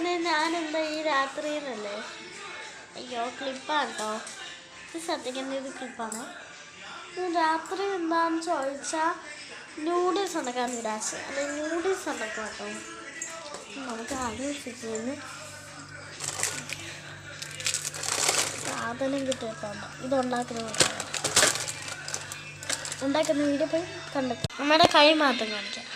ഞാനെന്താ ഈ രാത്രിയിലല്ലേ? അയ്യോ ക്ലിപ്പാണ് കേട്ടോ. ഇത് ശ്രദ്ധിക്കേണ്ട ഇത് ക്ലിപ്പാണ്. രാത്രി എന്താണെന്ന് ചോദിച്ചാൽ നൂഡിൽസ് ഉണ്ടാക്കാൻ നിരാശ. അല്ലെങ്കിൽ നൂഡിൽസ് ഉണ്ടാക്കാം കേട്ടോ. നമുക്ക് ആലോചിച്ചിരുന്നു സാധനം കിട്ടിയിട്ടുണ്ട്. ഇതുണ്ടാക്കുന്ന വീഡിയോ പോയി കണ്ടെത്തും. നമ്മുടെ കൈ മാത്രം കാണിക്കാം.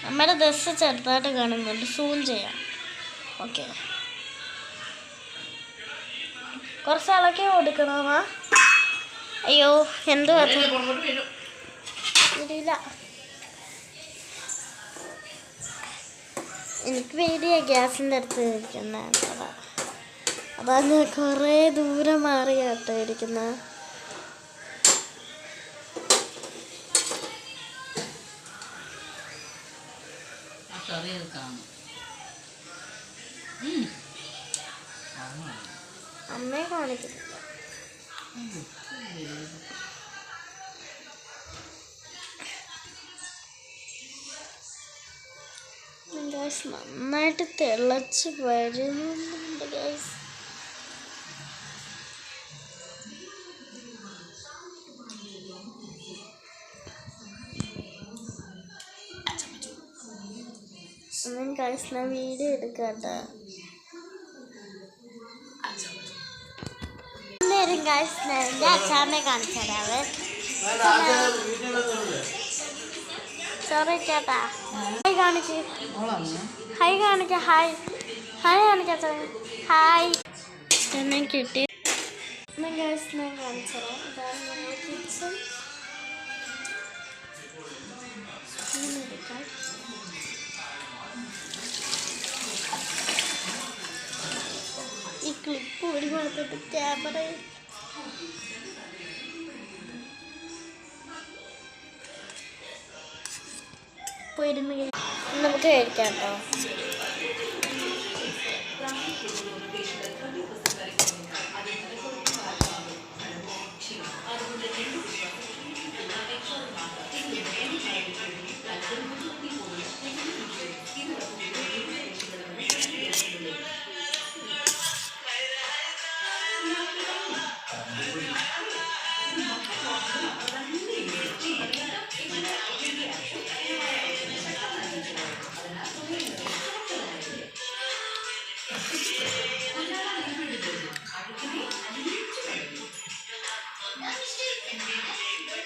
നമ്മുടെ ഡ്രസ്സ് ചെറുതായിട്ട് കാണുന്നുണ്ട്. സൂം ചെയ്യാം. ഓക്കെ, കുറച്ച് ഇളക്കി കൊടുക്കണമാ. അയ്യോ എന്ത് ഇല്ല, എനിക്ക് പേടിയാ ഗ്യാസിൻ്റെ അടുത്ത് ഇരിക്കുന്നത്. അതാ ഞാൻ കുറേ ദൂരം മാറി കേട്ടോ ഇരിക്കുന്നത്. അമ്മയെ കാണിക്കുന്നില്ല. ഗൈസ് നന്നായിട്ട് തിളച്ച് വരുന്നുണ്ട് ഗൈസ്. ഗൈസ് ഞാൻ വീഡിയോ എടുക്കാട്ടോ. ഗൈസ് എൻ്റെ അച്ഛാമ്മയെ കാണിച്ചു തരാവേ. സോറി ചേട്ടാ. ഹായ് കാണിക്ക്, ഹായ് കാണിക്ക, ഹായ് ഹായ് കാണിക്കാത്ത, ഹായ്. എന്നെ കിട്ടി. ഗൈസ് ഞാൻ കാണിച്ചു തരാം. ഇതാണ് നമ്മുടെ കിച്ചൺ. എടുക്കാം. ഈ ക്ലിപ്പ് ഒരു കൊടുത്തിട്ട് ക്യാമറ പോയിരുന്നു. നമുക്ക് കഴിക്കാം കേട്ടോ.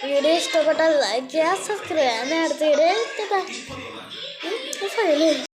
വീഡിയോ ഇഷ്ടപ്പെട്ടാൽ ലൈക്ക് ചെയ്യുക, സബ്സ്ക്രൈബ് ചെയ്യുക. അടുത്ത വീഡിയോ